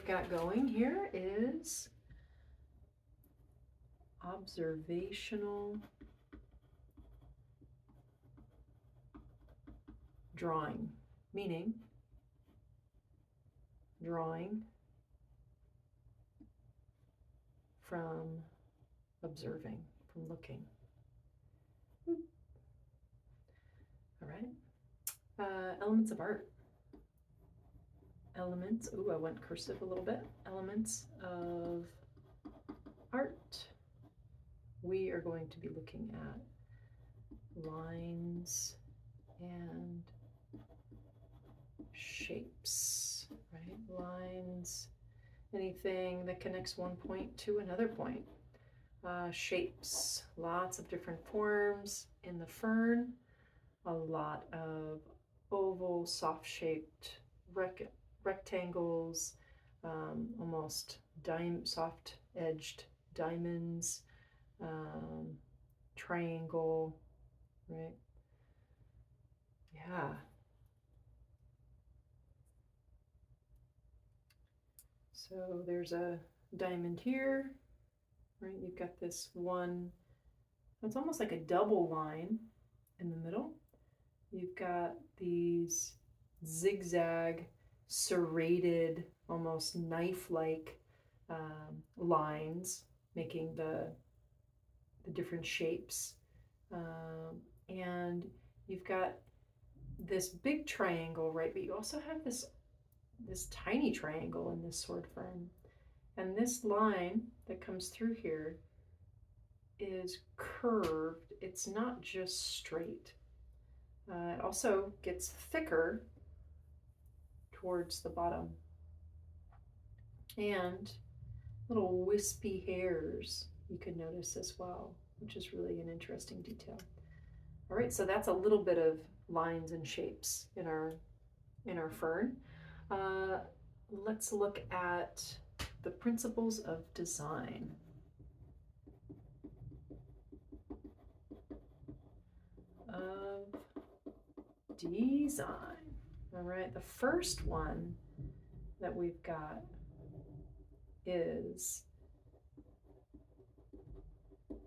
got going here is observational drawing, meaning drawing from observing, from looking. All right. Elements of art. Elements, I went cursive a little bit. Elements of art. We are going to be looking at lines and shapes, right? Lines, anything that connects one point to another point. Shapes, lots of different forms in the fern, a lot of oval, soft-shaped rectangles, almost soft-edged diamonds, triangle, right? Yeah. So there's a diamond here, right? You've got this one, it's almost like a double line in the middle. You've got these zigzag, serrated, almost knife-like lines, making the different shapes. And you've got this big triangle, right? But you also have this tiny triangle in this sword fern. And this line that comes through here is curved. It's not just straight. It also gets thicker towards the bottom. And little wispy hairs you could notice as well, which is really an interesting detail. All right, so that's a little bit of lines and shapes in our fern. Let's look at the principles of design. All right, the first one that we've got is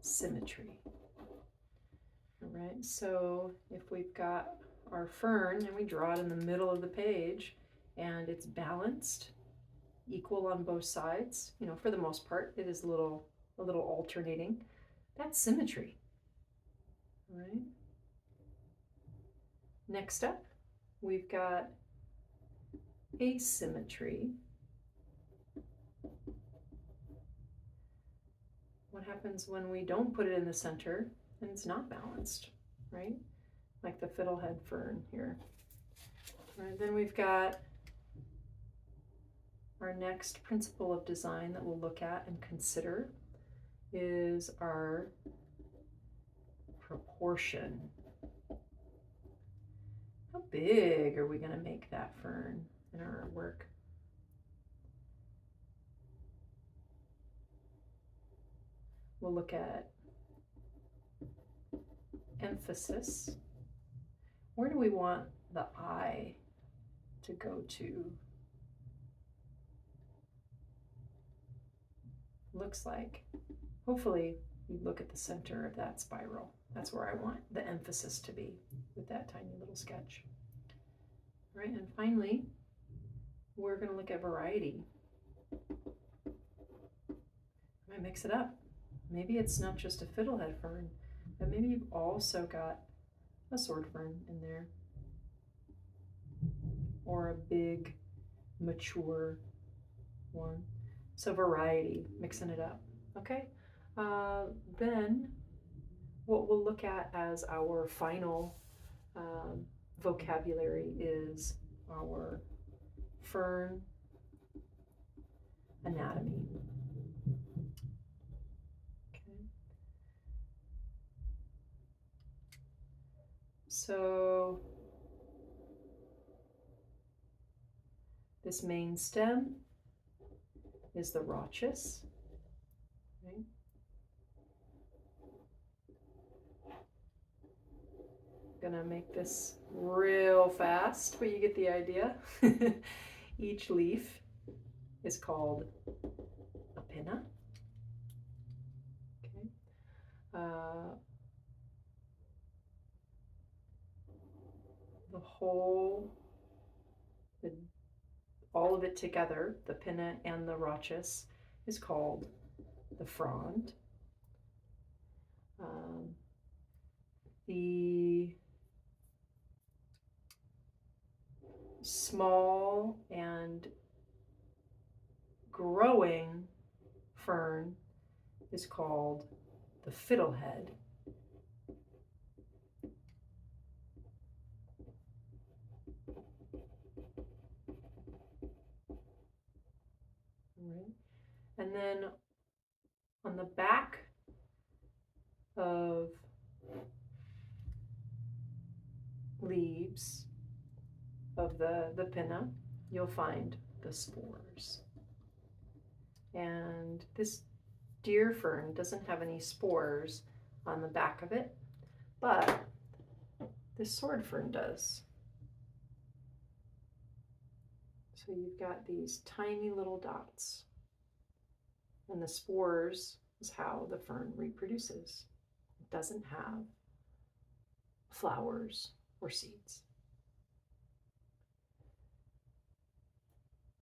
symmetry. All right, so if we've got our fern and we draw it in the middle of the page and it's balanced, equal on both sides, for the most part, it is a little alternating. That's symmetry. All right. Next up, we've got asymmetry. What happens when we don't put it in the center and it's not balanced, right? Like the fiddlehead fern here. All right, then we've got our next principle of design that we'll look at and consider is our proportion. How big are we going to make that fern in our work? We'll look at emphasis. Where do we want the eye to go to? Looks like, hopefully, you look at the center of that spiral. That's where I want the emphasis to be with that tiny little sketch. All right, and finally, we're going to look at variety. I might mix it up. Maybe it's not just a fiddlehead fern, but maybe you've also got a sword fern in there, or a big, mature one. So variety, mixing it up. Okay. Then what we'll look at as our final vocabulary is our fern anatomy. Okay. So this main stem is the rachis, right? Gonna make this real fast, but you get the idea. Each leaf is called a pinna. Okay. The whole, all of it together, the pinna and the rachis, is called the frond. The small and growing fern is called the fiddlehead. Right. And then on the back of leaves of the pinna, you'll find the spores. And this deer fern doesn't have any spores on the back of it, but this sword fern does. So you've got these tiny little dots, and the spores is how the fern reproduces. It doesn't have flowers or seeds.